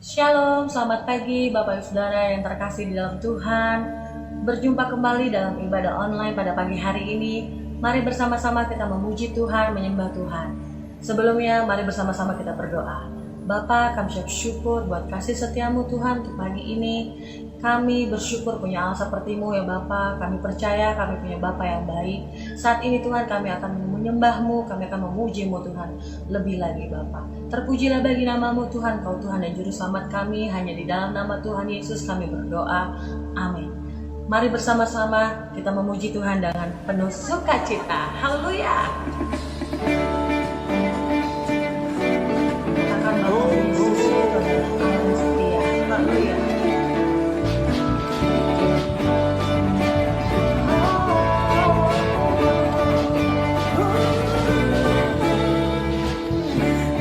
Shalom, selamat pagi Bapak Ibu Saudara yang terkasih di dalam Tuhan. Berjumpa kembali dalam ibadah online pada pagi hari ini. Mari bersama-sama kita memuji Tuhan, menyembah Tuhan. Sebelumnya mari bersama-sama kita berdoa. Bapa, kami ucap syukur buat kasih setiamu Tuhan untuk pagi ini. Kami bersyukur punya Allah sepertimu ya Bapa. Kami percaya kami punya Bapa yang baik. Saat ini Tuhan kami akan menyembahmu, kami akan memujimu Tuhan. Lebih lagi Bapa, terpujilah bagi namamu Tuhan, Kau Tuhan dan Juru Selamat kami. Hanya di dalam nama Tuhan Yesus kami berdoa, amin. Mari bersama-sama kita memuji Tuhan dengan penuh sukacita. Haleluya. Akan melakukan sesuatu adalah Allah yang setia. Haleluya.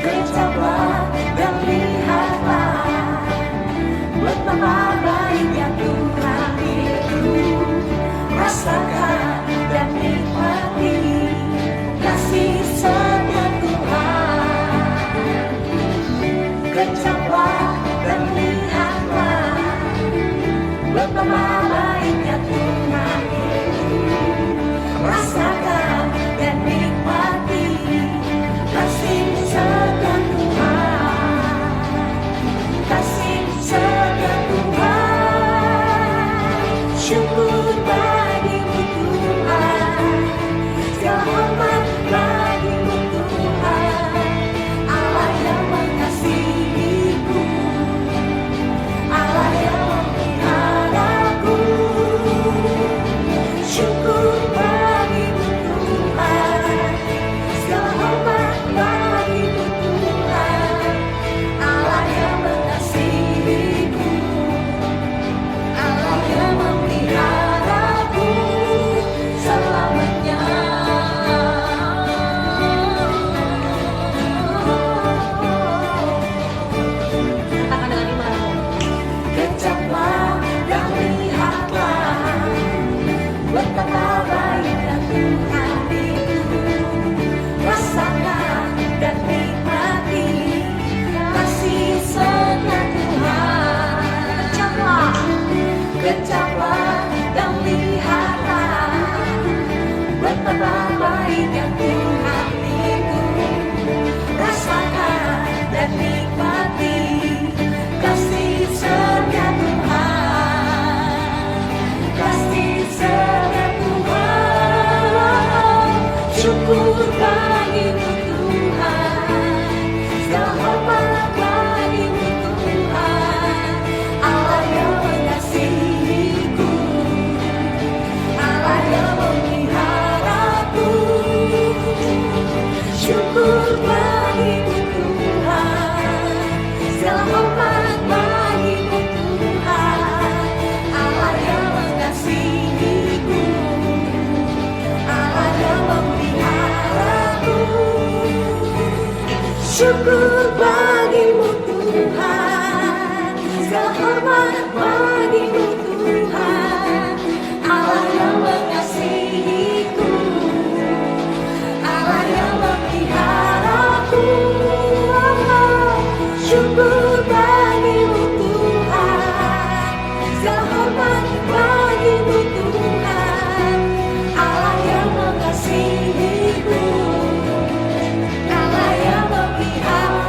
Kecaplah dan lihatlah betapa baiknya Tuhan itu. Rasakan dan nikmati kasih setia Tuhan. Kecaplah dan lihatlah betapa baiknya Tuhan itu. Rasakan dan nikmati kasih setia Tuhan. Kasih setia Tuhan. Syukur bagimu Tuhan. Segala hormat bagimu Tuhan. Allah yang mengasihiku, Allah yang memeliharaku. Syukur bagimu Tuhan. Segala hormat bagimu Tuhan. Allah yang mengasihiku, Allah yang memeliharaku selamanya. Katakan dengan imanmu. Kecaplah dan lihatlah betapa baiknya Tuhan itu. Rasakan dan nikmati kasih setia Tuhan. Kecaplah dan lihatlah betapa baiknya Tuhan itu. Rasakan dan nikmati kasih setia Tuhan. Kasih setia Tuhan. Syukur bagimu Tuhan. Segala hormat bagimu Tuhan. Allah yang mengasihiku, Allah yang memeliharaku. Syukur bagimu Tuhan. Segala hormat bagimu Tuhan. Allah yang mengasihiku, Allah yang memeliharaku. Syukur bagimu Tuhan. Segala hormat bagimu Tuhan. Allah yang mengasihiku, Allah yang memeliharaku. Syukur bagimu Tuhan. Segala hormat bagimu Tuhan. Allah yang mengasihiku, Allah yang memeliharaku.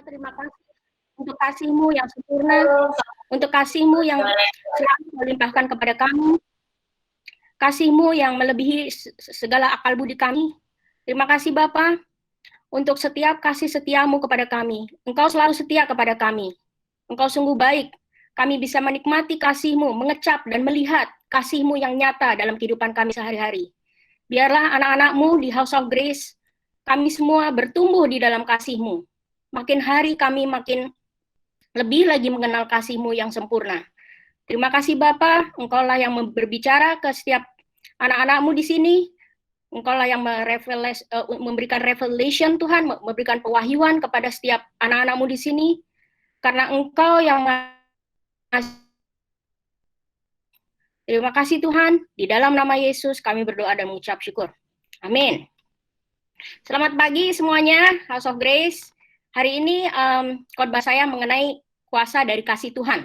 Terima kasih untuk kasih-Mu yang sempurna, untuk kasih-Mu yang selalu melimpahkan kepada kami, kasih-Mu yang melebihi segala akal budi kami. Terima kasih Bapa untuk setiap kasih setia-Mu kepada kami. Engkau selalu setia kepada kami. Engkau sungguh baik. Kami bisa menikmati kasih-Mu, mengecap dan melihat kasih-Mu yang nyata dalam kehidupan kami sehari-hari. Biarlah anak-anak-Mu di House of Grace, kami semua bertumbuh di dalam kasih-Mu. Makin hari kami makin lebih lagi mengenal kasih-Mu yang sempurna. Terima kasih Bapa, Engkaulah yang berbicara ke setiap anak-anak-Mu di sini. Engkaulah yang memberikan revelation Tuhan, memberikan pewahyuan kepada setiap anak-anak-Mu di sini. Karena Engkau yang terima kasih Tuhan, di dalam nama Yesus kami berdoa dan mengucap syukur. Amin. Selamat pagi semuanya, House of Grace. Hari ini khotbah saya mengenai kuasa dari kasih Tuhan.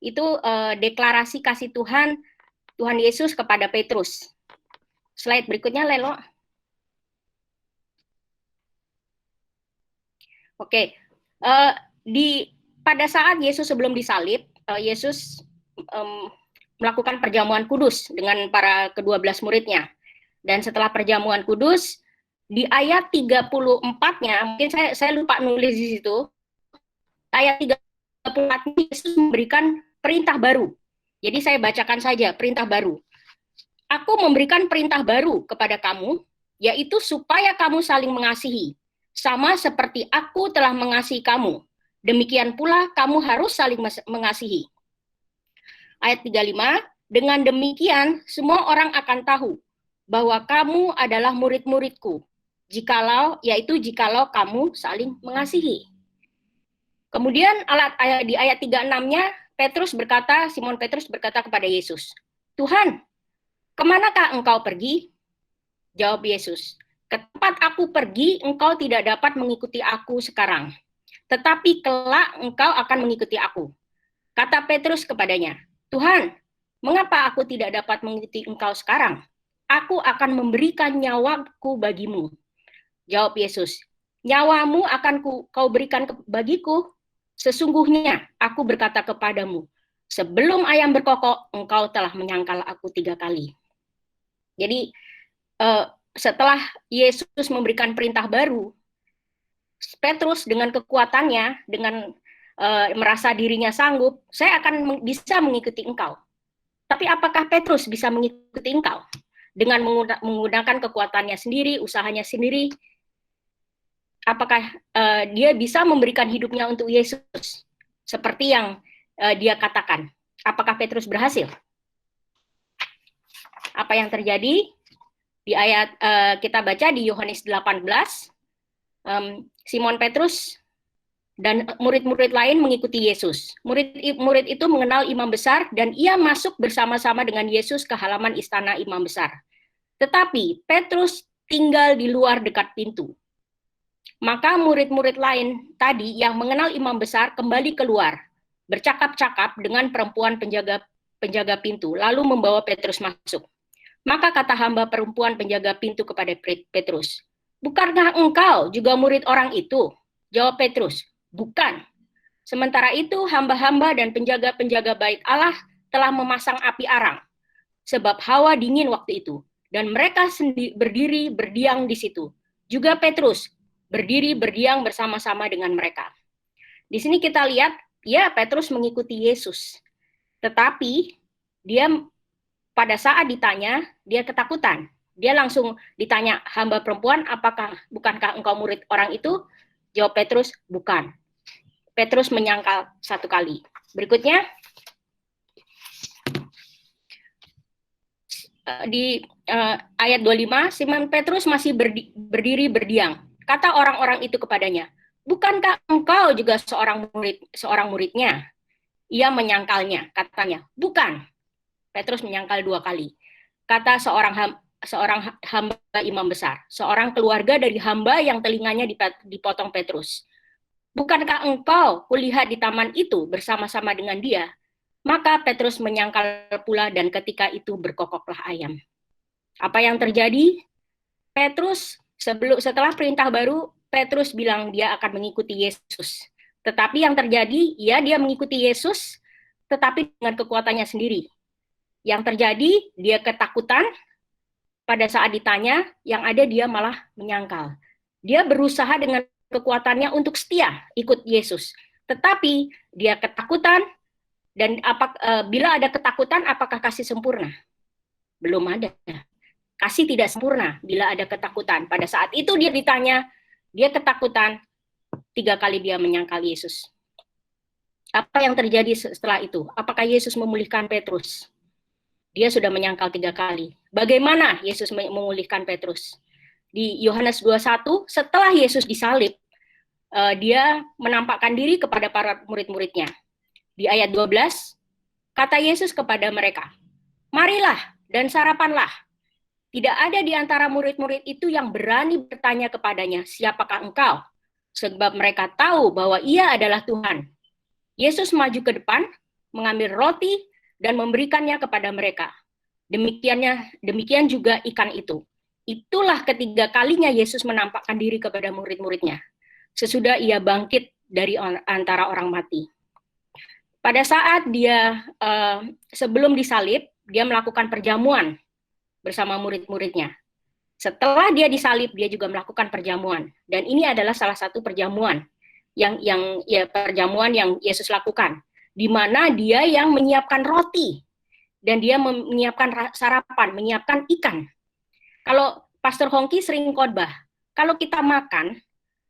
Itu deklarasi kasih Tuhan Yesus kepada Petrus. Slide berikutnya, Lelo. Oke, pada saat Yesus sebelum disalib, Yesus melakukan perjamuan kudus dengan para ke-12 muridnya. Dan setelah perjamuan kudus, di ayat 34-nya, mungkin saya lupa nulis di situ, ayat 34 Yesus memberikan perintah baru. Jadi saya bacakan saja perintah baru. Aku memberikan perintah baru kepada kamu, yaitu supaya kamu saling mengasihi, sama seperti aku telah mengasihi kamu. Demikian pula kamu harus saling mengasihi. Ayat 35, dengan demikian semua orang akan tahu bahwa kamu adalah murid-muridku, jikalau kamu saling mengasihi. Kemudian di ayat 36-nya, Simon Petrus berkata kepada Yesus, Tuhan, kemanakah engkau pergi? Jawab Yesus, ke tempat aku pergi, engkau tidak dapat mengikuti aku sekarang, tetapi kelak engkau akan mengikuti aku. Kata Petrus kepadanya, Tuhan, mengapa aku tidak dapat mengikuti engkau sekarang? Aku akan memberikan nyawaku bagimu. Jawab Yesus, nyawamu akan kau berikan bagiku. Sesungguhnya aku berkata kepadamu, sebelum ayam berkokok, engkau telah menyangkal aku 3 kali. Jadi setelah Yesus memberikan perintah baru, Petrus dengan kekuatannya, dengan merasa dirinya sanggup, saya akan bisa mengikuti engkau. Tapi apakah Petrus bisa mengikuti engkau? Dengan menggunakan kekuatannya sendiri, usahanya sendiri, apakah dia bisa memberikan hidupnya untuk Yesus? Seperti yang dia katakan. Apakah Petrus berhasil? Apa yang terjadi? Di ayat kita baca di Yohanes 18, Simon Petrus dan murid-murid lain mengikuti Yesus. Murid itu mengenal imam besar dan ia masuk bersama-sama dengan Yesus ke halaman istana imam besar. Tetapi Petrus tinggal di luar dekat pintu. Maka murid-murid lain tadi yang mengenal imam besar kembali keluar, bercakap-cakap dengan perempuan penjaga pintu, lalu membawa Petrus masuk. Maka kata hamba perempuan penjaga pintu kepada Petrus, bukankah engkau juga murid orang itu? Jawab Petrus, bukan. Sementara itu hamba-hamba dan penjaga-penjaga bait Allah telah memasang api arang, sebab hawa dingin waktu itu, dan mereka berdiri berdiam di situ. Juga Petrus berdiri berdiam bersama-sama dengan mereka. Di sini kita lihat, ya Petrus mengikuti Yesus. Tetapi dia pada saat ditanya, dia ketakutan. Dia langsung ditanya hamba perempuan, bukankah engkau murid orang itu? Jawab Petrus, bukan. Petrus menyangkal 1 kali. Berikutnya, di ayat 25, Simon Petrus masih berdiri berdiam. Kata orang-orang itu kepadanya, bukankah engkau juga seorang muridnya? Ia menyangkalnya, katanya, bukan. Petrus menyangkal 2 kali. Kata seorang hamba imam besar, seorang keluarga dari hamba yang telinganya dipotong Petrus. Bukankah engkau kulihat di taman itu bersama-sama dengan dia? Maka Petrus menyangkal pula dan ketika itu berkokoklah ayam. Apa yang terjadi? Petrus setelah perintah baru, Petrus bilang dia akan mengikuti Yesus. Tetapi yang terjadi, dia mengikuti Yesus, tetapi dengan kekuatannya sendiri. Yang terjadi, dia ketakutan. Pada saat ditanya, yang ada dia malah menyangkal. Dia berusaha dengan kekuatannya untuk setia ikut Yesus. Tetapi dia ketakutan, dan bila ada ketakutan, apakah kasih sempurna? Belum ada. Kasih tidak sempurna bila ada ketakutan. Pada saat itu dia ditanya, dia ketakutan, 3 kali dia menyangkal Yesus. Apa yang terjadi setelah itu? Apakah Yesus memulihkan Petrus? Dia sudah menyangkal 3 kali. Bagaimana Yesus memulihkan Petrus? Di Yohanes 21, setelah Yesus disalib, dia menampakkan diri kepada para murid-muridnya. Di ayat 12, kata Yesus kepada mereka, marilah dan sarapanlah. Tidak ada di antara murid-murid itu yang berani bertanya kepadanya, siapakah engkau? Sebab mereka tahu bahwa ia adalah Tuhan. Yesus maju ke depan, mengambil roti, dan memberikannya kepada mereka. Demikian juga ikan itu. Itulah ketiga kalinya Yesus menampakkan diri kepada murid-muridnya. Sesudah ia bangkit dari antara orang mati. Pada saat dia sebelum disalib, dia melakukan perjamuan bersama murid-muridnya. Setelah dia disalib, dia juga melakukan perjamuan. Dan ini adalah salah satu perjamuan yang Yesus lakukan, di mana dia yang menyiapkan roti dan dia menyiapkan sarapan, menyiapkan ikan. Kalau Pastor Hongki sering khotbah, kalau kita makan,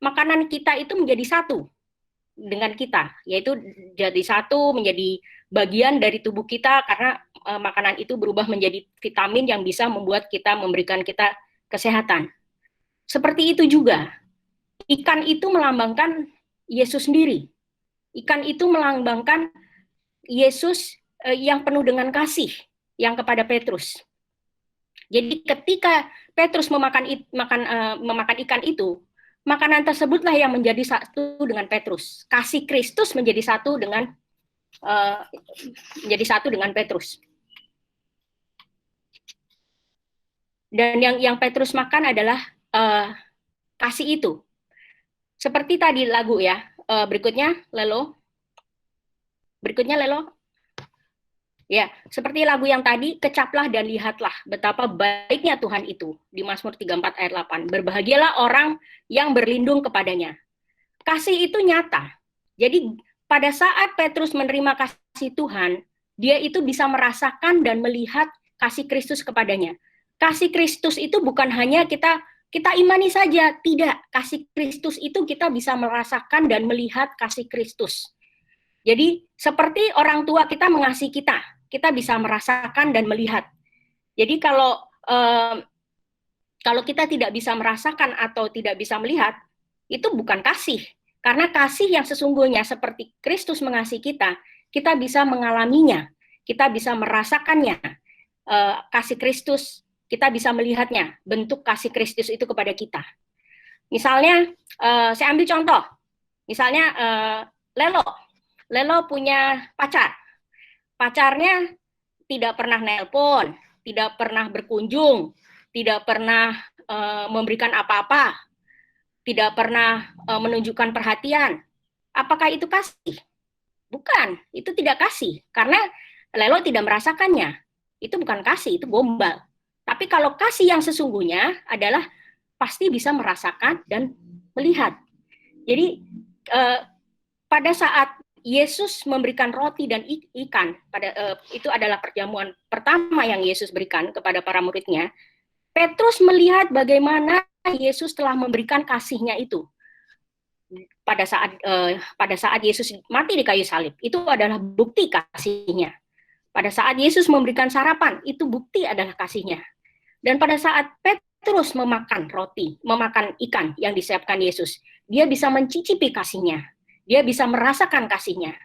makanan kita itu menjadi satu dengan kita, yaitu jadi satu, menjadi bagian dari tubuh kita, karena makanan itu berubah menjadi vitamin yang bisa memberikan kita kesehatan. Seperti itu juga, ikan itu melambangkan Yesus sendiri. Ikan itu melambangkan Yesus yang penuh dengan kasih yang kepada Petrus. Jadi ketika Petrus memakan ikan itu, makanan tersebutlah yang menjadi satu dengan Petrus. Kasih Kristus menjadi satu dengan Petrus. Dan yang Petrus makan adalah kasih itu. Seperti tadi lagu ya. Berikutnya Lelo. Ya, seperti lagu yang tadi, kecaplah dan lihatlah betapa baiknya Tuhan itu. Di Mazmur 34 ayat 8. Berbahagialah orang yang berlindung kepadanya. Kasih itu nyata. Jadi pada saat Petrus menerima kasih Tuhan, dia itu bisa merasakan dan melihat kasih Kristus kepadanya. Kasih Kristus itu bukan hanya kita imani saja, tidak. Kasih Kristus itu kita bisa merasakan dan melihat kasih Kristus. Jadi seperti orang tua kita mengasihi kita bisa merasakan dan melihat. Jadi kalau kita tidak bisa merasakan atau tidak bisa melihat, itu bukan kasih. Karena kasih yang sesungguhnya seperti Kristus mengasihi kita bisa mengalaminya, kita bisa merasakannya. Kasih Kristus, kita bisa melihatnya, bentuk kasih Kristus itu kepada kita. Misalnya, saya ambil contoh. Misalnya, Lelo punya pacar. Pacarnya tidak pernah nelpon, tidak pernah berkunjung, tidak pernah memberikan apa-apa, tidak pernah menunjukkan perhatian. Apakah itu kasih? Bukan, itu tidak kasih. Karena Lelo tidak merasakannya. Itu bukan kasih, itu gombal. Tapi kalau kasih yang sesungguhnya adalah pasti bisa merasakan dan melihat. Jadi pada saat Yesus memberikan roti dan ikan, itu adalah perjamuan pertama yang Yesus berikan kepada para muridnya. Petrus melihat bagaimana Yesus telah memberikan kasihnya itu. pada saat Yesus mati di kayu salib, itu adalah bukti kasihnya. Pada saat Yesus memberikan sarapan, itu bukti adalah kasihnya. Dan pada saat Petrus memakan roti, memakan ikan yang disiapkan Yesus, dia bisa mencicipi kasihnya, dia bisa merasakan kasihnya.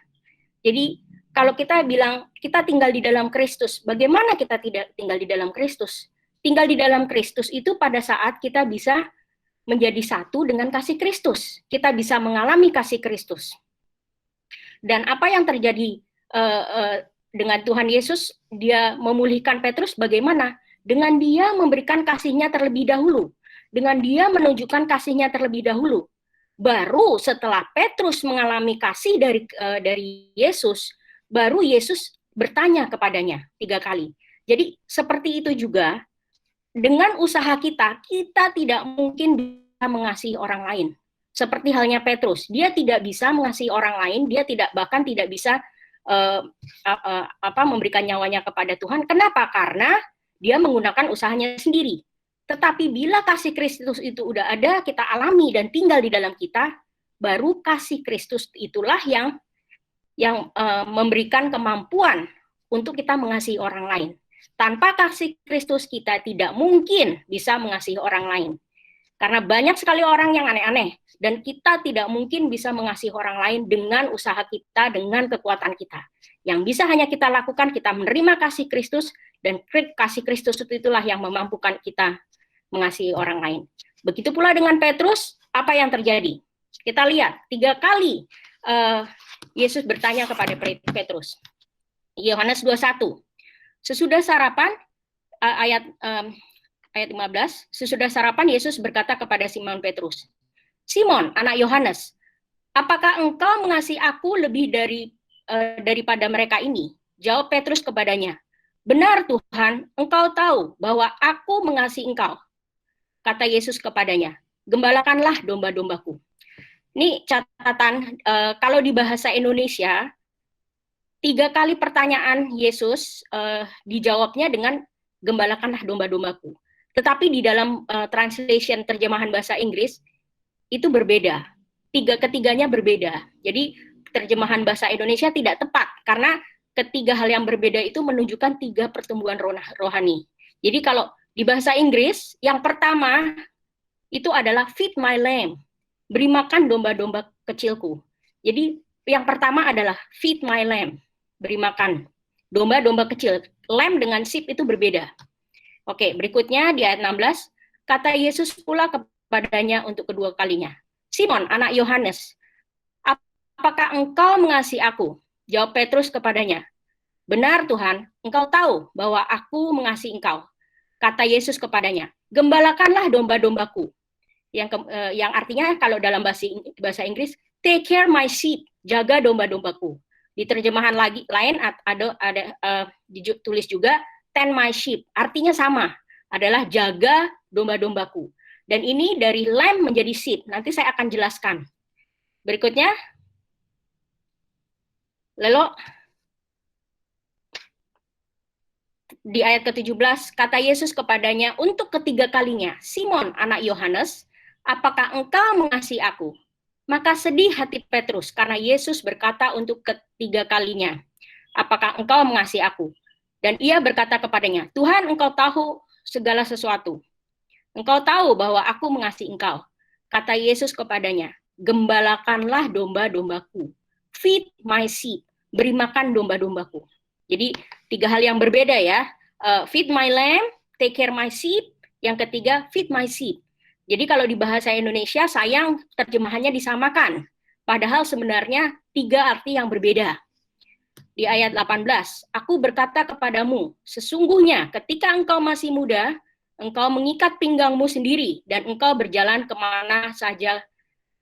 Jadi kalau kita bilang kita tinggal di dalam Kristus, bagaimana kita tidak tinggal di dalam Kristus? Tinggal di dalam Kristus itu pada saat kita bisa menjadi satu dengan kasih Kristus. Kita bisa mengalami kasih Kristus. Dan apa yang terjadi dengan Tuhan Yesus, dia memulihkan Petrus bagaimana? Dengan dia memberikan kasihnya terlebih dahulu. Dengan dia menunjukkan kasihnya terlebih dahulu. Baru setelah Petrus mengalami kasih dari Yesus, baru Yesus bertanya kepadanya 3 kali. Jadi seperti itu juga, dengan usaha kita tidak mungkin bisa mengasihi orang lain. Seperti halnya Petrus, dia tidak bisa mengasihi orang lain, dia bahkan tidak bisa memberikan nyawanya kepada Tuhan. Kenapa? Karena dia menggunakan usahanya sendiri. Tetapi bila kasih Kristus itu udah ada, kita alami dan tinggal di dalam kita, baru kasih Kristus itulah yang memberikan kemampuan untuk kita mengasihi orang lain. Tanpa kasih Kristus kita tidak mungkin bisa mengasihi orang lain. Karena banyak sekali orang yang aneh-aneh, dan kita tidak mungkin bisa mengasihi orang lain dengan usaha kita, dengan kekuatan kita. Yang bisa hanya kita lakukan, kita menerima kasih Kristus, dan kasih Kristus itulah yang memampukan kita mengasihi orang lain. Begitu pula dengan Petrus, apa yang terjadi? Kita lihat, 3 kali Yesus bertanya kepada Petrus. Yohanes 21. Sesudah sarapan, ayat 15, sesudah sarapan Yesus berkata kepada Simon Petrus, Simon, anak Yohanes, apakah engkau mengasihi aku lebih daripada mereka ini? Jawab Petrus kepadanya, benar Tuhan, engkau tahu bahwa aku mengasihi engkau. Kata Yesus kepadanya, gembalakanlah domba-dombaku. Ini catatan, kalau di bahasa Indonesia, 3 kali pertanyaan Yesus dijawabnya dengan gembalakanlah domba-dombaku. Tetapi di dalam translation terjemahan bahasa Inggris itu berbeda. Ketiganya berbeda. Jadi terjemahan bahasa Indonesia tidak tepat karena ketiga hal yang berbeda itu menunjukkan 3 pertumbuhan rohani. Jadi kalau di bahasa Inggris yang pertama itu adalah feed my lamb, beri makan domba-domba kecilku. Jadi yang pertama adalah feed my lamb, beri makan domba-domba kecil. Lamb dengan sheep itu berbeda. Oke, berikutnya di ayat 16, kata Yesus pula kepadanya untuk kedua kalinya, Simon, anak Yohanes, apakah engkau mengasihi aku? Jawab Petrus kepadanya, benar Tuhan, engkau tahu bahwa aku mengasihi engkau. Kata Yesus kepadanya, gembalakanlah domba-dombaku. Yang artinya kalau dalam bahasa Inggris, take care my sheep, jaga domba-dombaku. Di terjemahan lain ada ditulis juga tend my sheep, artinya sama, adalah jaga domba-dombaku. Dan ini dari lamb menjadi sheep, nanti saya akan jelaskan. Berikutnya, lalu di ayat ke-17, kata Yesus kepadanya untuk ketiga kalinya, Simon, anak Yohanes, apakah engkau mengasihi aku? Maka sedih hati Petrus, karena Yesus berkata untuk ketiga kalinya, apakah engkau mengasihi aku? Dan ia berkata kepadanya, Tuhan, engkau tahu segala sesuatu. Engkau tahu bahwa aku mengasihi engkau. Kata Yesus kepadanya, gembalakanlah domba-dombaku. Feed my sheep, beri makan domba-dombaku. Jadi 3 hal yang berbeda ya. Feed my lamb, take care my sheep. Yang ketiga, feed my sheep. Jadi kalau di bahasa Indonesia, sayang terjemahannya disamakan. Padahal sebenarnya 3 arti yang berbeda. Di ayat 18, aku berkata kepadamu, sesungguhnya ketika engkau masih muda, engkau mengikat pinggangmu sendiri, dan engkau berjalan kemana saja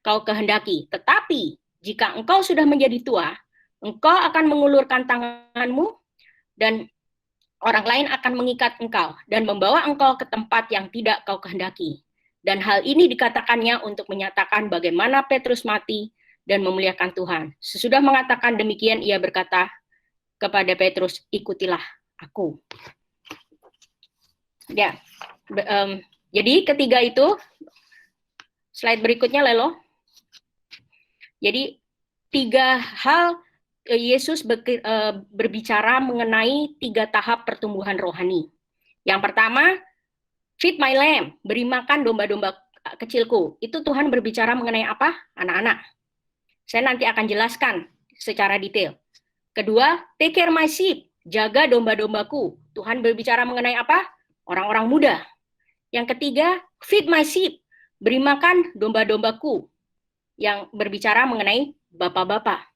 kau kehendaki. Tetapi jika engkau sudah menjadi tua, engkau akan mengulurkan tanganmu, dan orang lain akan mengikat engkau, dan membawa engkau ke tempat yang tidak kau kehendaki. Dan hal ini dikatakannya untuk menyatakan bagaimana Petrus mati dan memuliakan Tuhan. Sesudah mengatakan demikian, ia berkata kepada Petrus, ikutilah aku. Ya, jadi ketiga itu, slide berikutnya Lelo. Jadi 3 hal Yesus berbicara mengenai 3 tahap pertumbuhan rohani. Yang pertama, feed my lamb, beri makan domba-domba kecilku. Itu Tuhan berbicara mengenai apa? Anak-anak. Saya nanti akan jelaskan secara detail. Kedua, take care my sheep, jaga domba-dombaku. Tuhan berbicara mengenai apa? Orang-orang muda. Yang ketiga, feed my sheep, beri makan domba-dombaku. Yang berbicara mengenai bapak-bapak.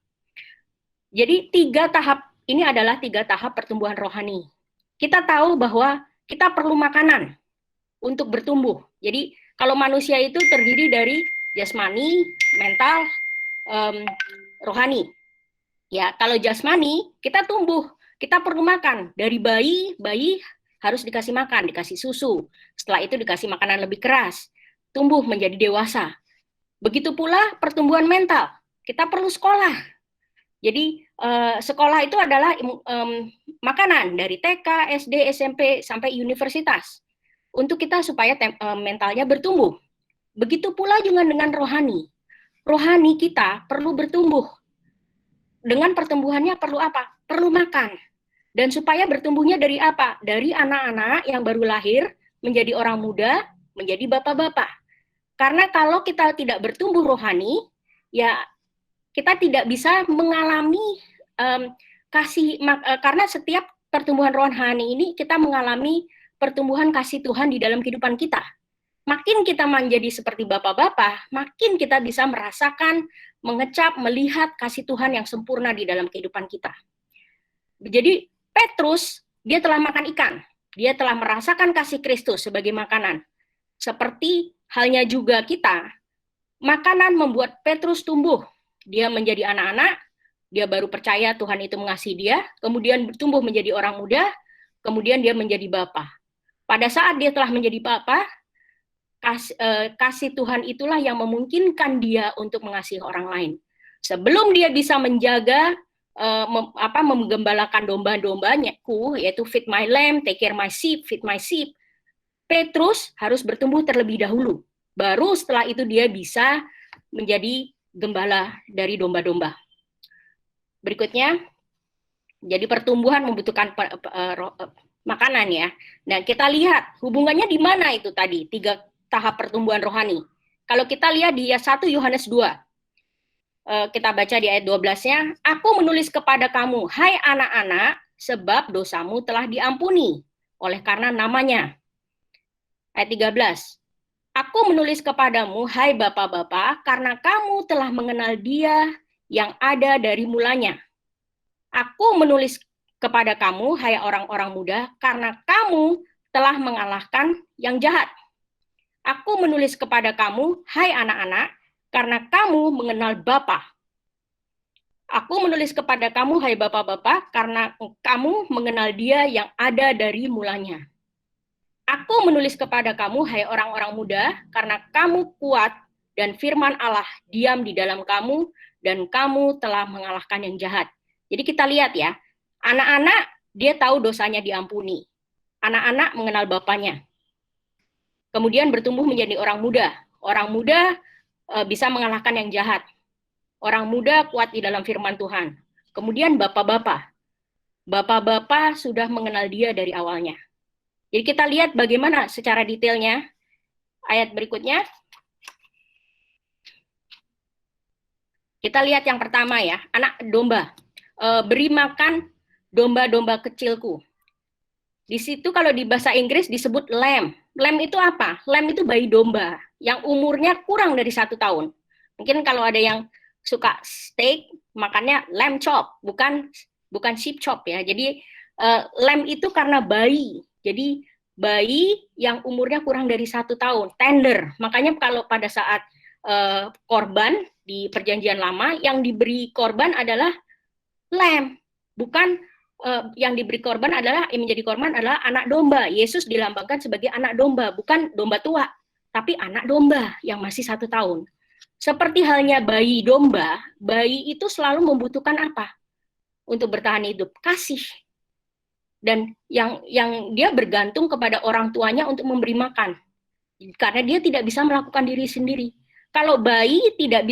Jadi 3 tahap ini adalah 3 tahap pertumbuhan rohani. Kita tahu bahwa kita perlu makanan untuk bertumbuh. Jadi kalau manusia itu terdiri dari jasmani, mental, rohani. Ya, kalau jasmani kita tumbuh, kita perlu makan. Dari bayi harus dikasih makan, dikasih susu. Setelah itu dikasih makanan lebih keras, tumbuh menjadi dewasa. Begitu pula pertumbuhan mental. Kita perlu sekolah. Jadi sekolah itu adalah makanan dari TK, SD, SMP sampai universitas untuk kita supaya mentalnya bertumbuh. Begitu pula juga dengan rohani. Rohani kita perlu bertumbuh. Dengan pertumbuhannya perlu apa? Perlu makan. Dan supaya bertumbuhnya dari apa? Dari anak-anak yang baru lahir menjadi orang muda, menjadi bapak-bapak. Karena kalau kita tidak bertumbuh rohani, ya kita tidak bisa mengalami karena setiap pertumbuhan rohani ini kita mengalami pertumbuhan kasih Tuhan di dalam kehidupan kita. Makin kita menjadi seperti bapak-bapak, makin kita bisa merasakan, mengecap, melihat kasih Tuhan yang sempurna di dalam kehidupan kita. Jadi Petrus, dia telah makan ikan. Dia telah merasakan kasih Kristus sebagai makanan. Seperti halnya juga kita, makanan membuat Petrus tumbuh. Dia menjadi anak-anak, dia baru percaya Tuhan itu mengasihi dia, kemudian bertumbuh menjadi orang muda, kemudian dia menjadi bapa. Pada saat dia telah menjadi bapa, kasih Tuhan itulah yang memungkinkan dia untuk mengasihi orang lain. Sebelum dia bisa menjaga, menggembalakan domba-dombanyaku, yaitu feed my lamb, take care my sheep, feed my sheep, Petrus harus bertumbuh terlebih dahulu. Baru setelah itu dia bisa menjadi gembala dari domba-domba. Berikutnya, jadi pertumbuhan membutuhkan makanan ya. Nah, kita lihat hubungannya di mana itu tadi, 3 tahap pertumbuhan rohani. Kalau kita lihat di 1 Yohanes 2, kita baca di ayat 12-nya, aku menulis kepada kamu, hai anak-anak, sebab dosamu telah diampuni oleh karena namanya. Ayat 13, aku menulis kepadamu, hai bapak-bapak, karena kamu telah mengenal dia yang ada dari mulanya. Aku menulis kepada kamu, hai orang-orang muda, karena kamu telah mengalahkan yang jahat. Aku menulis kepada kamu, hai anak-anak, karena kamu mengenal Bapa. Aku menulis kepada kamu, hai bapak-bapak, karena kamu mengenal dia yang ada dari mulanya. Aku menulis kepada kamu, hai orang-orang muda, karena kamu kuat dan firman Allah diam di dalam kamu, dan kamu telah mengalahkan yang jahat. Jadi kita lihat ya, anak-anak dia tahu dosanya diampuni. Anak-anak mengenal bapaknya. Kemudian bertumbuh menjadi orang muda. Orang muda bisa mengalahkan yang jahat. Orang muda kuat di dalam firman Tuhan. Kemudian bapak-bapak. Bapak-bapak sudah mengenal dia dari awalnya. Jadi kita lihat bagaimana secara detailnya. Ayat berikutnya. Kita lihat yang pertama ya, anak domba. Beri makan domba-domba kecilku. Di situ kalau di bahasa Inggris disebut lamb. Lamb itu apa? Lamb itu bayi domba yang umurnya kurang dari 1 tahun. Mungkin kalau ada yang suka steak, makannya lamb chop, bukan sheep chop ya. Jadi lamb itu karena bayi. Jadi bayi yang umurnya kurang dari 1 tahun, tender. Makanya kalau pada saat korban di Perjanjian Lama, yang diberi korban adalah lamb, bukan yang diberi korban adalah yang menjadi korban adalah anak domba. Yesus dilambangkan sebagai anak domba, bukan domba tua, tapi anak domba yang masih 1 tahun. Seperti halnya bayi domba, bayi itu selalu membutuhkan apa untuk bertahan hidup? Kasih. Dan yang dia bergantung kepada orang tuanya untuk memberi makan, karena dia tidak bisa melakukan diri sendiri. Kalau bayi tidak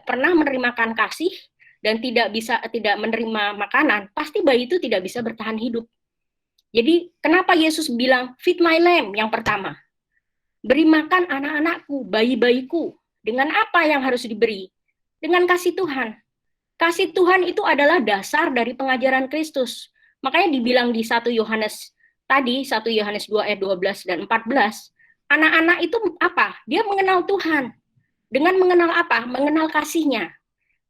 pernah menerima kasih dan tidak menerima makanan, pasti bayi itu tidak bisa bertahan hidup. Jadi kenapa Yesus bilang feed my lamb yang pertama? Beri makan anak-anakku, bayi-bayiku. Dengan apa yang harus diberi? Dengan kasih Tuhan. Kasih Tuhan itu adalah dasar dari pengajaran Kristus. Makanya dibilang di 1 Yohanes tadi, 1 Yohanes 2 ayat 12 dan 14, anak-anak itu apa? Dia mengenal Tuhan. Dengan mengenal apa? Mengenal kasihnya.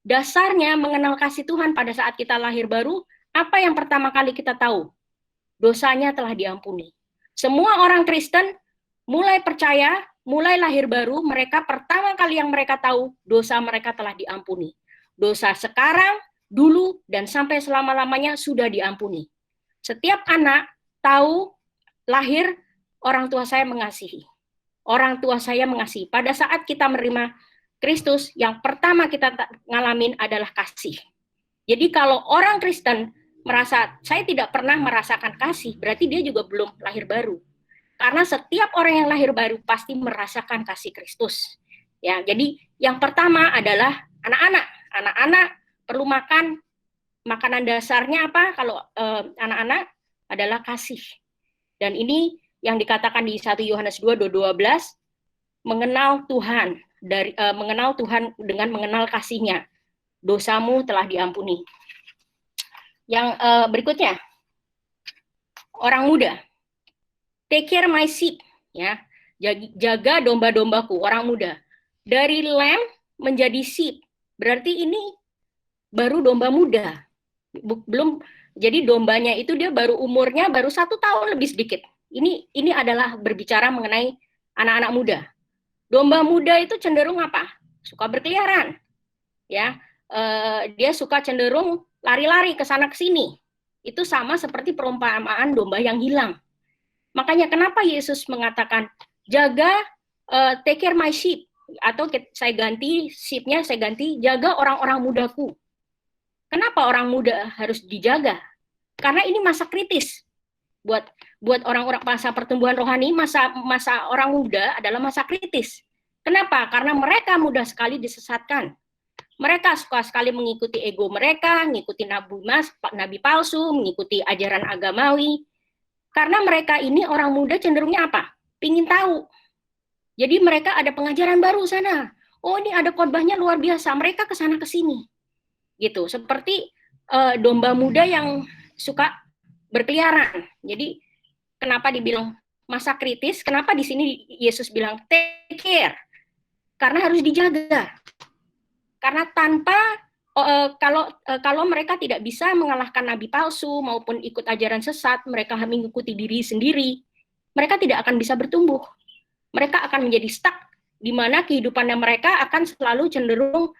Dasarnya mengenal kasih Tuhan pada saat kita lahir baru, apa yang pertama kali kita tahu? Dosanya telah diampuni. Semua orang Kristen mulai percaya, mulai lahir baru, mereka pertama kali yang mereka tahu, dosa mereka telah diampuni. Dosa sekarang, dulu, dan sampai selama-lamanya sudah diampuni. Setiap anak tahu lahir, orang tua saya mengasihi. Orang tua saya mengasihi. Pada saat kita menerima Kristus, yang pertama kita ngalamin adalah kasih. Jadi kalau orang Kristen merasa, saya tidak pernah merasakan kasih, berarti dia juga belum lahir baru. Karena setiap orang yang lahir baru pasti merasakan kasih Kristus. Ya, jadi yang pertama adalah anak-anak. Anak-anak perlu makan, makanan dasarnya apa? Kalau anak-anak adalah kasih. Dan ini yang dikatakan di 1 Yohanes 2:12, mengenal Tuhan mengenal Tuhan dengan mengenal kasih-Nya. Dosamu telah diampuni. Yang berikutnya, orang muda. Take care my sheep, ya. Jaga domba-dombaku, orang muda. Dari lamb menjadi sheep. Berarti ini baru domba muda. Belum, jadi dombanya itu dia baru umurnya baru 1 tahun lebih sedikit. Ini adalah berbicara mengenai anak-anak muda. Domba muda itu cenderung apa? Suka berkeliaran, ya. Dia suka cenderung lari-lari ke sana ke sini. Itu sama seperti perumpamaan domba yang hilang. Makanya kenapa Yesus mengatakan jaga, take care my sheep, atau saya ganti sheep-nya, saya ganti jaga orang-orang mudaku. Kenapa orang muda harus dijaga? Karena ini masa kritis. Buat orang-orang masa pertumbuhan rohani, masa orang muda adalah masa kritis. Kenapa? Karena mereka mudah sekali disesatkan. Mereka suka sekali mengikuti ego mereka, mengikuti nabi palsu, mengikuti ajaran agamawi. Karena mereka ini orang muda cenderungnya apa? Pingin tahu. Jadi mereka ada pengajaran baru sana. Oh, ini ada khotbahnya luar biasa. Mereka ke sana ke sini. Gitu. Seperti domba muda yang suka berkeliaran. Jadi kenapa dibilang masa kritis? Kenapa di sini Yesus bilang take care? Karena harus dijaga. Karena tanpa kalau mereka tidak bisa mengalahkan nabi palsu maupun ikut ajaran sesat, mereka mengikuti diri sendiri, mereka tidak akan bisa bertumbuh. Mereka akan menjadi stuck, di mana kehidupannya mereka akan selalu cenderung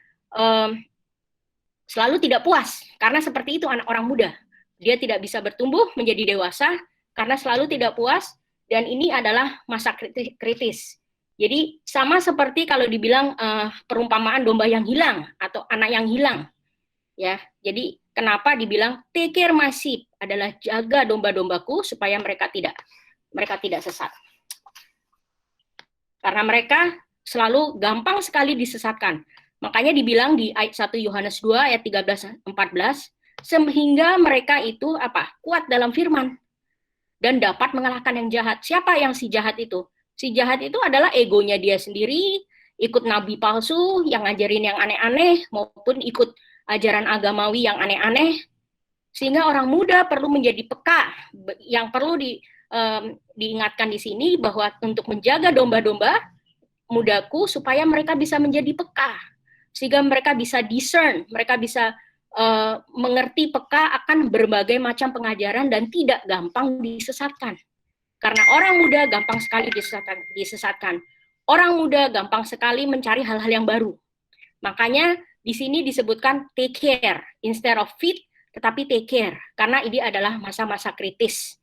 selalu tidak puas. Karena seperti itu anak orang muda. Dia tidak bisa bertumbuh menjadi dewasa karena selalu tidak puas, dan ini adalah masa kritis. Jadi sama seperti kalau dibilang perumpamaan domba yang hilang atau anak yang hilang. Ya, jadi kenapa dibilang take care my sheep, adalah jaga domba-dombaku supaya mereka tidak sesat. Karena mereka selalu gampang sekali disesatkan. Makanya dibilang di ayat 1 Yohanes 2 ayat 13-14, sehingga mereka itu kuat dalam firman dan dapat mengalahkan yang jahat. Siapa yang si jahat itu? Si jahat itu adalah egonya dia sendiri, ikut nabi palsu yang ngajarin yang aneh-aneh, maupun ikut ajaran agamawi yang aneh-aneh. Sehingga orang muda perlu menjadi peka. Yang perlu diingatkan di sini bahwa untuk menjaga domba-domba mudaku supaya mereka bisa menjadi peka. Sehingga mereka bisa discern, mereka bisa mengerti peka akan berbagai macam pengajaran dan tidak gampang disesatkan. Karena orang muda gampang sekali disesatkan. Orang muda gampang sekali mencari hal-hal yang baru. Makanya di sini disebutkan take care instead of feed, tetapi take care, karena ini adalah masa-masa kritis.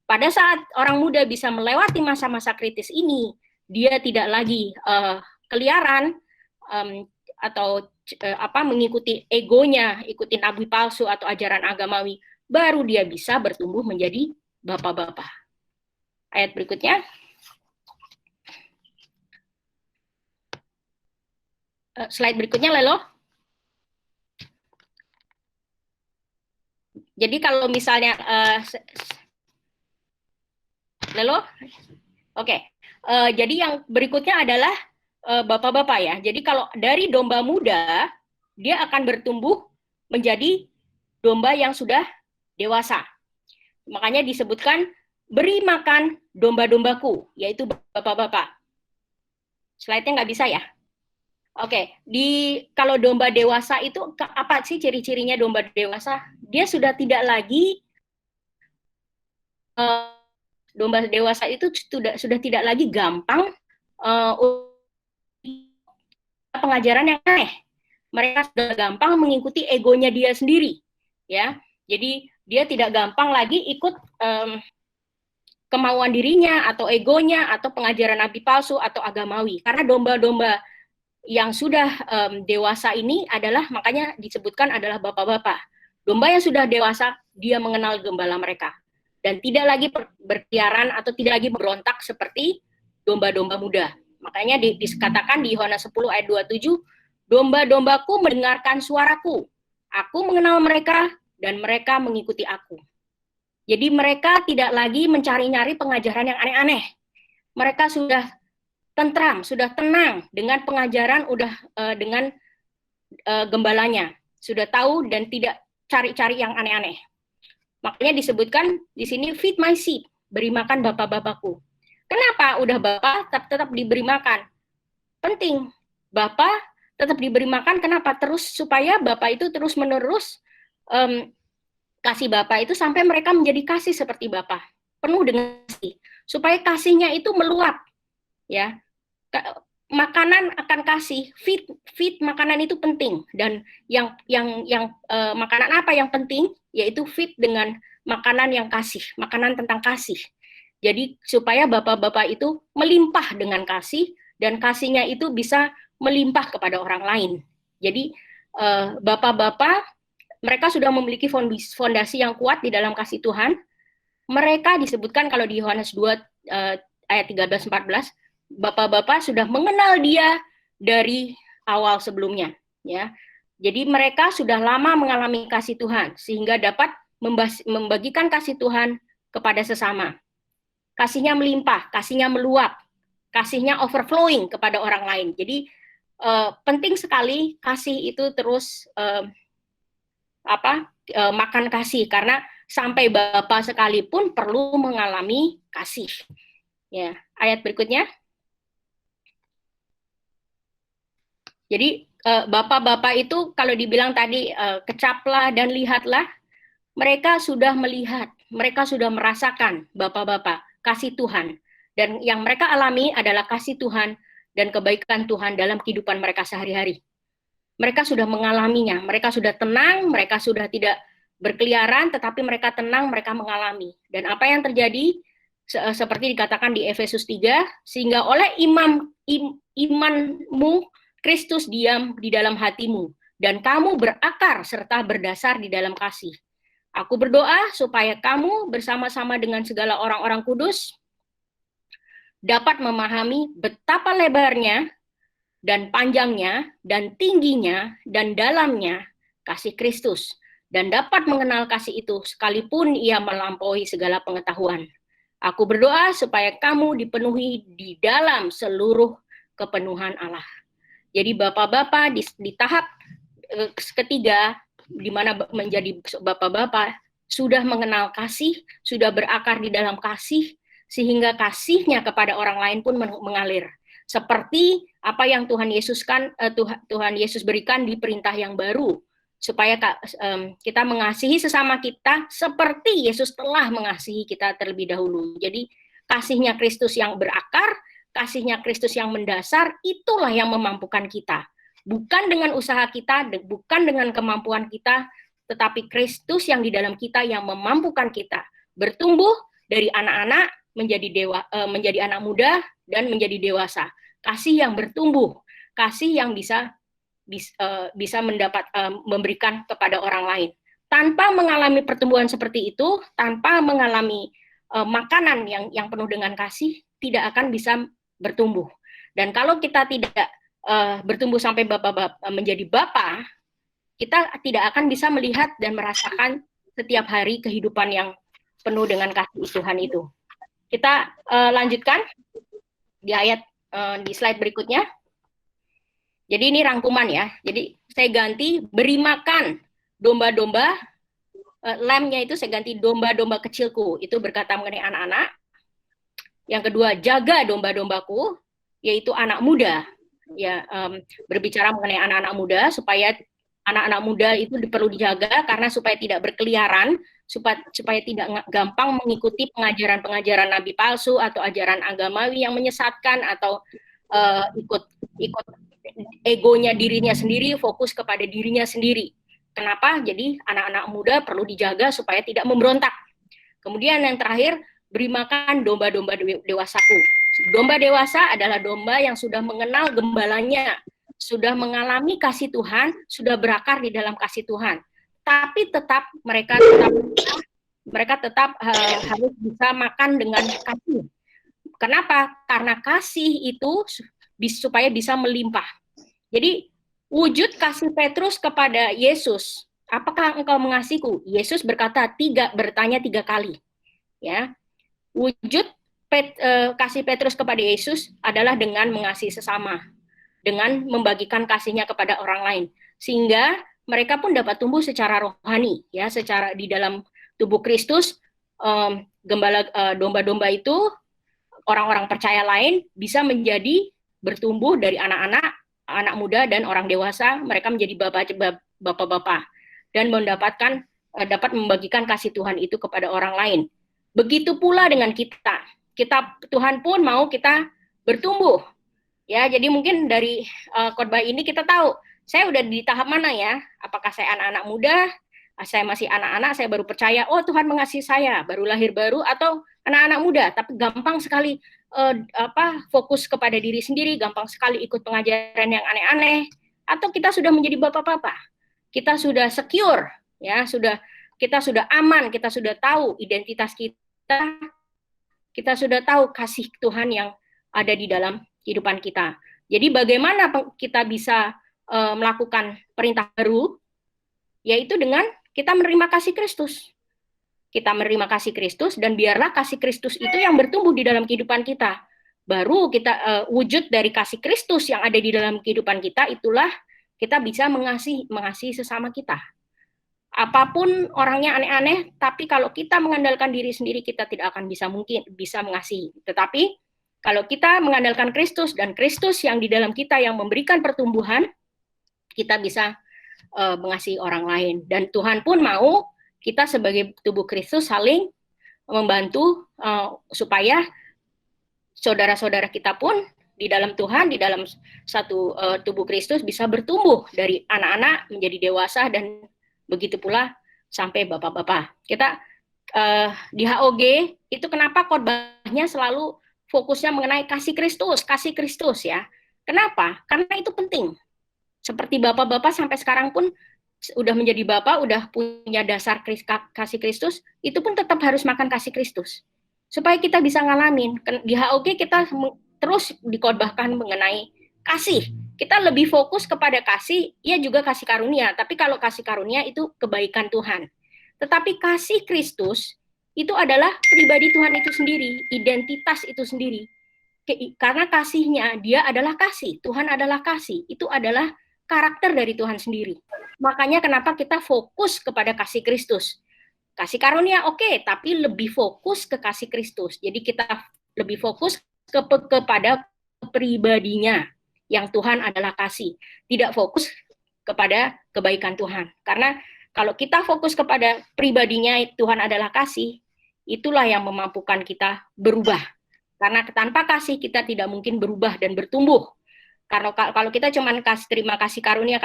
Pada saat orang muda bisa melewati masa-masa kritis ini, dia tidak lagi keliaran atau mengikuti egonya, ikuti nabi palsu atau ajaran agamawi, baru dia bisa bertumbuh menjadi bapak-bapak. Ayat berikutnya. Slide berikutnya, Lelo. Jadi kalau misalnya Lelo, oke. Jadi yang berikutnya adalah bapak-bapak ya. Jadi kalau dari domba muda, dia akan bertumbuh menjadi domba yang sudah dewasa. Makanya disebutkan beri makan domba-dombaku, yaitu bapak-bapak. Slide-nya nggak bisa ya? Oke, kalau domba dewasa itu apa sih ciri-cirinya domba dewasa? Dia sudah tidak lagi domba dewasa itu sudah tidak lagi gampang pengajaran yang aneh. Mereka sudah gampang mengikuti egonya dia sendiri, ya. Jadi dia tidak gampang lagi ikut kemauan dirinya atau egonya atau pengajaran nabi palsu atau agamawi. Karena domba-domba yang sudah dewasa ini adalah, makanya disebutkan adalah bapak-bapak. Domba yang sudah dewasa, dia mengenal gembala mereka. Dan tidak lagi berkeliaran atau tidak lagi berontak seperti domba-domba muda. Makanya dikatakan di Yohanes 10 ayat 27, domba-dombaku mendengarkan suaraku. Aku mengenal mereka dan mereka mengikuti aku. Jadi mereka tidak lagi mencari-nyari pengajaran yang aneh-aneh. Mereka sudah tentram, sudah tenang dengan pengajaran, dengan gembalanya. Sudah tahu dan tidak cari-cari yang aneh-aneh. Makanya disebutkan di sini feed my sheep, beri makan bapak-bapakku. Kenapa udah bapak tetap diberi makan? Penting, bapak tetap diberi makan. Kenapa? Terus supaya bapak itu terus menerus kasih bapak itu sampai mereka menjadi kasih seperti bapak, penuh dengan kasih, supaya kasihnya itu meluap, ya. Makanan akan kasih, feed makanan itu penting, dan yang makanan apa yang penting, yaitu feed dengan makanan yang kasih, makanan tentang kasih. Jadi supaya bapak-bapak itu melimpah dengan kasih, dan kasihnya itu bisa melimpah kepada orang lain. Jadi bapak-bapak mereka sudah memiliki fondasi yang kuat di dalam kasih Tuhan. Mereka disebutkan kalau di Yohanes 2 ayat 13-14, bapak-bapak sudah mengenal dia dari awal sebelumnya, ya. Jadi mereka sudah lama mengalami kasih Tuhan sehingga dapat membagikan kasih Tuhan kepada sesama. Kasihnya melimpah, kasihnya meluap, kasihnya overflowing kepada orang lain. Jadi penting sekali kasih itu terus makan kasih, karena sampai bapak sekalipun perlu mengalami kasih. Ya, ayat berikutnya. Jadi bapak-bapak itu kalau dibilang tadi kecaplah dan lihatlah, mereka sudah melihat, mereka sudah merasakan bapak-bapak kasih Tuhan, dan yang mereka alami adalah kasih Tuhan dan kebaikan Tuhan dalam kehidupan mereka sehari-hari. Mereka sudah mengalaminya, mereka sudah tenang, mereka sudah tidak berkeliaran, tetapi mereka tenang, mereka mengalami. Dan apa yang terjadi seperti dikatakan di Efesus 3, sehingga oleh imanmu Kristus diam di dalam hatimu, dan kamu berakar serta berdasar di dalam kasih. Aku berdoa supaya kamu bersama-sama dengan segala orang-orang kudus dapat memahami betapa lebarnya dan panjangnya dan tingginya dan dalamnya kasih Kristus, dan dapat mengenal kasih itu sekalipun ia melampaui segala pengetahuan. Aku berdoa supaya kamu dipenuhi di dalam seluruh kepenuhan Allah. Jadi bapak-bapak di tahap ketiga, di mana menjadi bapak-bapak sudah mengenal kasih, sudah berakar di dalam kasih, sehingga kasihnya kepada orang lain pun mengalir. Seperti apa yang Tuhan Yesus berikan di perintah yang baru, supaya kita mengasihi sesama kita seperti Yesus telah mengasihi kita terlebih dahulu. Jadi kasihnya Kristus yang berakar, kasihnya Kristus yang mendasar, itulah yang memampukan kita. Bukan dengan usaha kita, bukan dengan kemampuan kita, tetapi Kristus yang di dalam kita yang memampukan kita bertumbuh dari anak-anak menjadi anak muda dan menjadi dewasa. Kasih yang bertumbuh, kasih yang bisa memberikan kepada orang lain. Tanpa mengalami pertumbuhan seperti itu, tanpa mengalami makanan yang penuh dengan kasih, tidak akan bisa bertumbuh. Dan kalau kita tidak bertumbuh sampai menjadi bapa, kita tidak akan bisa melihat dan merasakan setiap hari kehidupan yang penuh dengan kasih Tuhan itu. Kita lanjutkan di ayat di slide berikutnya. Jadi ini rangkuman ya. Jadi saya ganti beri makan domba-domba, lamb-nya itu saya ganti domba-domba kecilku. Itu berkata mengenai anak-anak. Yang kedua, jaga domba-dombaku, yaitu anak muda. Ya, berbicara mengenai anak-anak muda supaya anak-anak muda itu perlu dijaga karena supaya tidak berkeliaran, supaya tidak gampang mengikuti pengajaran-pengajaran nabi palsu atau ajaran agamawi yang menyesatkan atau ikut egonya dirinya sendiri, fokus kepada dirinya sendiri. Kenapa? Jadi anak-anak muda perlu dijaga supaya tidak memberontak. Kemudian yang terakhir, beri makan domba-domba dewasaku. Domba dewasa adalah domba yang sudah mengenal gembalanya, sudah mengalami kasih Tuhan, sudah berakar di dalam kasih Tuhan. Tapi mereka tetap harus bisa makan dengan kasih. Kenapa? Karena kasih itu supaya bisa melimpah. Jadi wujud kasih Petrus kepada Yesus, apakah engkau mengasihiku? Yesus bertanya 3 kali. Ya, wujud kasih Petrus kepada Yesus adalah dengan mengasihi sesama, dengan membagikan kasihnya kepada orang lain, sehingga mereka pun dapat tumbuh secara rohani, ya, secara di dalam tubuh Kristus. Domba-domba itu orang-orang percaya lain bisa menjadi bertumbuh dari anak-anak, anak muda dan orang dewasa, mereka menjadi bapak-bapak dan dapat membagikan kasih Tuhan itu kepada orang lain. Begitu pula dengan kita. Tuhan pun mau kita bertumbuh. Ya, jadi mungkin dari khotbah ini kita tahu, saya udah di tahap mana ya? Apakah saya anak-anak muda? Saya masih anak-anak, saya baru percaya, oh Tuhan mengasihi saya, baru lahir baru, atau anak-anak muda, tapi gampang sekali fokus kepada diri sendiri, gampang sekali ikut pengajaran yang aneh-aneh, atau kita sudah menjadi bapak-bapak, kita sudah secure, ya, kita sudah aman, kita sudah tahu identitas kita sudah tahu kasih Tuhan yang ada di dalam kehidupan kita. Jadi bagaimana kita bisa melakukan perintah baru, yaitu dengan kita menerima kasih Kristus. Kita menerima kasih Kristus dan biarlah kasih Kristus itu yang bertumbuh di dalam kehidupan kita. Baru kita wujud dari kasih Kristus yang ada di dalam kehidupan kita, itulah kita bisa mengasihi sesama kita. Apapun orangnya aneh-aneh, tapi kalau kita mengandalkan diri sendiri, kita tidak akan bisa mengasihi. Tetapi kalau kita mengandalkan Kristus dan Kristus yang di dalam kita yang memberikan pertumbuhan, kita bisa mengasihi orang lain. Dan Tuhan pun mau kita sebagai tubuh Kristus saling membantu supaya saudara-saudara kita pun di dalam Tuhan, di dalam satu tubuh Kristus bisa bertumbuh dari anak-anak menjadi dewasa dan begitu pula sampai bapak-bapak. Kita di HOG itu kenapa khotbahnya selalu fokusnya mengenai kasih Kristus ya. Kenapa? Karena itu penting. Seperti bapak-bapak sampai sekarang pun udah menjadi bapak, udah punya dasar kasih Kristus, itu pun tetap harus makan kasih Kristus. Supaya kita bisa ngalamin. Di HOG kita terus dikhotbahkan mengenai kasih. Kita lebih fokus kepada kasih, ya juga kasih karunia. Tapi kalau kasih karunia itu kebaikan Tuhan. Tetapi kasih Kristus itu adalah pribadi Tuhan itu sendiri, identitas itu sendiri. Karena kasihnya, dia adalah kasih. Tuhan adalah kasih. Itu adalah karakter dari Tuhan sendiri. Makanya kenapa kita fokus kepada kasih Kristus. Kasih karunia oke, tapi lebih fokus ke kasih Kristus. Jadi kita lebih fokus kepada pribadinya, yang Tuhan adalah kasih. Tidak fokus kepada kebaikan Tuhan. Karena kalau kita fokus kepada pribadinya, Tuhan adalah kasih, itulah yang memampukan kita berubah. Karena tanpa kasih kita tidak mungkin berubah dan bertumbuh. Karena kalau kita cuma terima kasih karunia,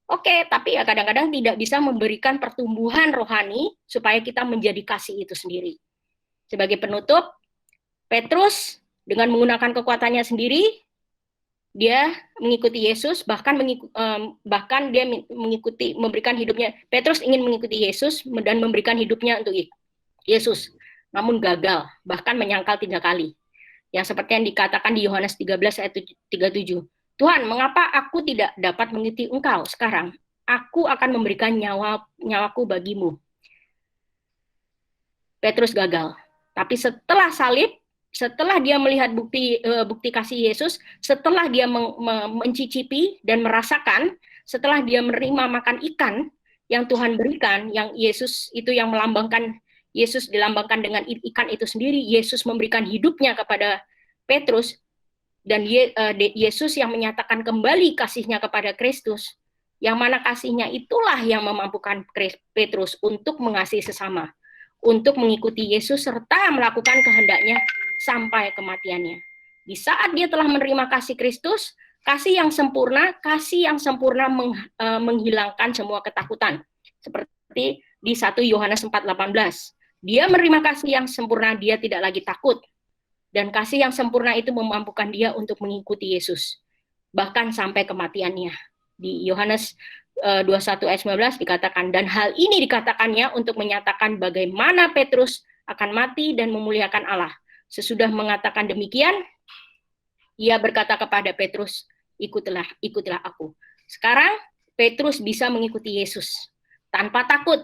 oke, tapi ya kadang-kadang tidak bisa memberikan pertumbuhan rohani supaya kita menjadi kasih itu sendiri. Sebagai penutup, Petrus dengan menggunakan kekuatannya sendiri, dia mengikuti Yesus, bahkan dia memberikan hidupnya. Petrus ingin mengikuti Yesus dan memberikan hidupnya untuk Yesus, namun gagal, bahkan menyangkal 3 kali. Yang seperti yang dikatakan di Yohanes 13 ayat 37. Tuhan, mengapa aku tidak dapat mengikuti Engkau sekarang? Aku akan memberikan nyawaku bagimu. Petrus gagal. Tapi setelah salib, setelah dia melihat bukti kasih Yesus, setelah dia mencicipi dan merasakan, setelah dia menerima makan ikan yang Tuhan berikan, yang Yesus itu yang melambangkan, Yesus dilambangkan dengan ikan itu sendiri, Yesus memberikan hidupnya kepada Petrus, dan Yesus yang menyatakan kembali kasihnya kepada Kristus, yang mana kasihnya itulah yang memampukan Petrus untuk mengasihi sesama, untuk mengikuti Yesus serta melakukan kehendaknya sampai kematiannya. Di saat dia telah menerima kasih Kristus, kasih yang sempurna menghilangkan semua ketakutan. Seperti di 1 Yohanes 4:18. Dia menerima kasih yang sempurna, dia tidak lagi takut. Dan kasih yang sempurna itu memampukan dia untuk mengikuti Yesus, bahkan sampai kematiannya. Di Yohanes 21 ayat 19 dikatakan, dan hal ini dikatakannya untuk menyatakan bagaimana Petrus akan mati dan memuliakan Allah. Sesudah mengatakan demikian, ia berkata kepada Petrus, ikutilah aku. Sekarang Petrus bisa mengikuti Yesus tanpa takut,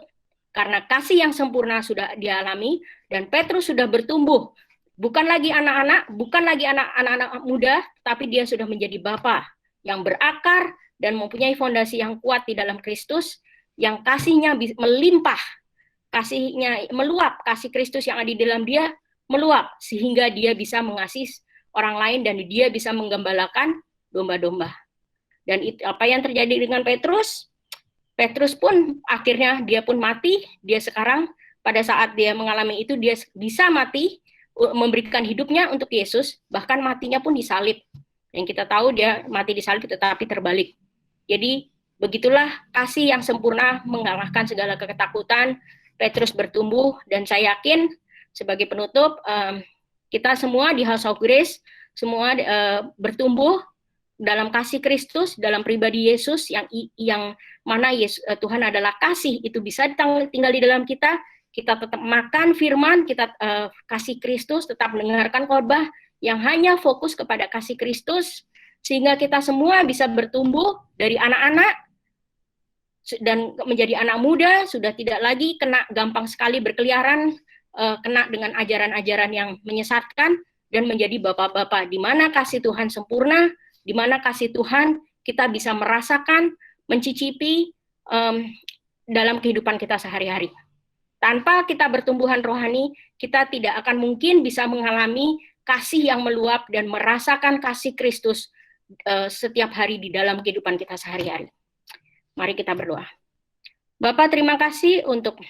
karena kasih yang sempurna sudah dialami, dan Petrus sudah bertumbuh. Bukan lagi anak-anak muda, tapi dia sudah menjadi bapa yang berakar dan mempunyai fondasi yang kuat di dalam Kristus, yang kasihnya melimpah, kasihnya meluap, kasih Kristus yang ada di dalam dia meluap, sehingga dia bisa mengasihi orang lain dan dia bisa menggembalakan domba-domba. Dan apa yang terjadi dengan Petrus? Petrus pun akhirnya dia pun mati. Dia sekarang pada saat dia mengalami itu, dia bisa mati, memberikan hidupnya untuk Yesus, bahkan matinya pun disalib. Yang kita tahu dia mati disalib tetapi terbalik. Jadi begitulah kasih yang sempurna mengalahkan segala ketakutan. Petrus bertumbuh, dan saya yakin sebagai penutup, kita semua di House of Grace semua bertumbuh dalam kasih Kristus, dalam pribadi Yesus yang mana Tuhan adalah kasih, itu bisa tinggal di dalam kita. Kita tetap makan firman, kita kasih Kristus, tetap mendengarkan khotbah yang hanya fokus kepada kasih Kristus, sehingga kita semua bisa bertumbuh dari anak-anak dan menjadi anak muda, sudah tidak lagi gampang sekali berkeliaran, kena dengan ajaran-ajaran yang menyesatkan, dan menjadi bapak-bapak, di mana kasih Tuhan sempurna, di mana kasih Tuhan kita bisa merasakan, mencicipi dalam kehidupan kita sehari-hari. Tanpa kita bertumbuhan rohani, kita tidak akan mungkin bisa mengalami kasih yang meluap dan merasakan kasih Kristus setiap hari di dalam kehidupan kita sehari-hari. Mari kita berdoa. Bapa, terima kasih untuk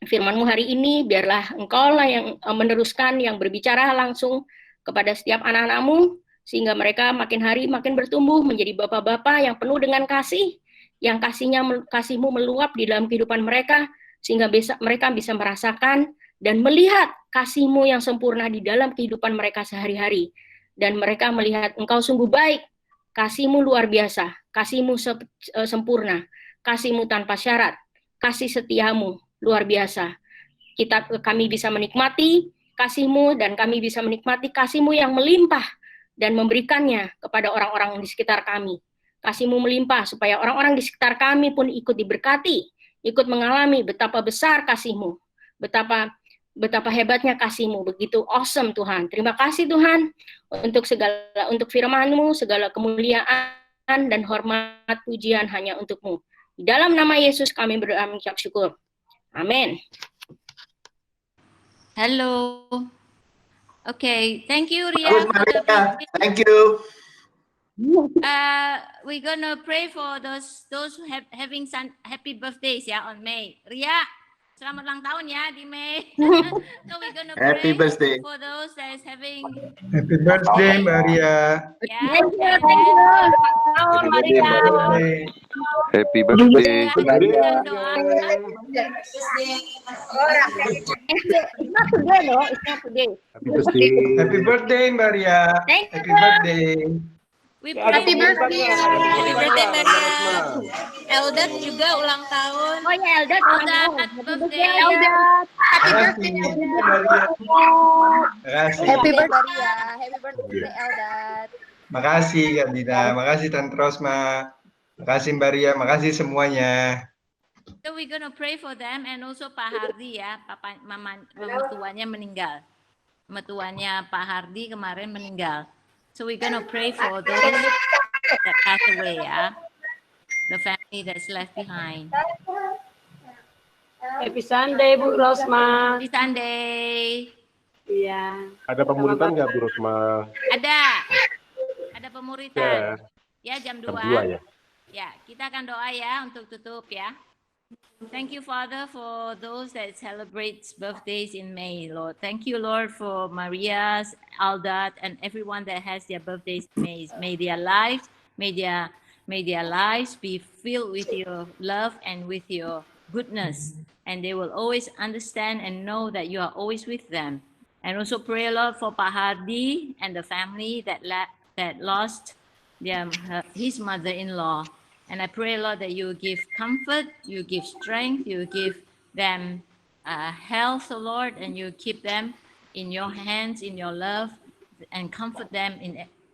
firman-Mu hari ini. Biarlah Engkau lah yang meneruskan, yang berbicara langsung kepada setiap anak-anak-Mu, sehingga mereka makin hari makin bertumbuh menjadi bapak-bapak yang penuh dengan kasih, yang kasih-Mu meluap di dalam kehidupan mereka, sehingga mereka bisa merasakan dan melihat kasih-Mu yang sempurna di dalam kehidupan mereka sehari-hari. Dan mereka melihat Engkau sungguh baik, kasih-Mu luar biasa, kasih-Mu sempurna, kasih-Mu tanpa syarat, kasih setia-Mu luar biasa. Kami bisa menikmati kasih-Mu, dan kami bisa menikmati kasih-Mu yang melimpah dan memberikannya kepada orang-orang di sekitar kami. Kasih-Mu melimpah supaya orang-orang di sekitar kami pun ikut diberkati, ikut mengalami betapa besar kasih-Mu, betapa hebatnya kasih-Mu, begitu awesome Tuhan. Terima kasih Tuhan untuk firman-Mu, segala kemuliaan dan hormat pujian hanya untuk-Mu. Di dalam nama Yesus kami berdoa mengucap syukur. Amin. Hello. Okay, thank you Ria. Good, Maria. Thank you. We're gonna pray for those who having happy birthdays ya on May. Ria, selamat ulang tahun ya di May. So we're gonna Happy pray birthday. for those that is having. Happy birthday, Maria. Yeah. Thank you. Selamat Maria. Happy birthday. Ya, doa. It's not today, no? It's not today. Happy birthday, Maria. Thank you. Happy birthday. We pray. Happy birthday. Happy birthday Maria. Eldad juga ulang tahun. Oh ya, Eldad. Happy birthday. Eldad. Happy Happy birthday. Maria. Terima kasih. Happy birthday. Happy birthday Eldad. Makasih Kak Dina, makasih Tante Rosma, makasih Mbak Ria, makasih semuanya. So we're gonna pray for them and also Pak Hardi ya, mama tuanya meninggal. Mertuanya Pak Hardi kemarin meninggal. So we're gonna pray for those that passed away ya. The family that's left behind. Happy Sunday, Bu Rosma. Happy Sunday. Iya. Ada pemuritan nggak Bu Rosma? Ada pemuritan. Ya jam 2. Jam 2 ya. Ya, kita akan doa ya untuk tutup ya. Thank you, Father, for those that celebrate birthdays in May, Lord. Thank you, Lord, for Maria's, Aldat, and everyone that has their birthdays in May. May their lives be filled with your love and with your goodness, and they will always understand and know that you are always with them. And also pray, Lord, for Pak Hardi and the family that lost his mother-in-law. And I pray, Lord, that you give comfort, you give strength, you give them health, Lord, and you keep them in your hands, in your love, and comfort them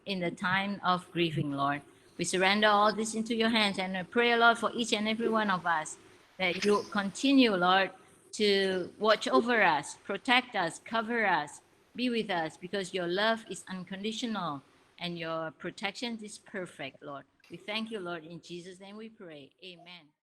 in the time of grieving, Lord. We surrender all this into your hands, and I pray, Lord, for each and every one of us, that you continue, Lord, to watch over us, protect us, cover us, be with us, because your love is unconditional and your protection is perfect, Lord. We thank you, Lord. In Jesus' name we pray. Amen.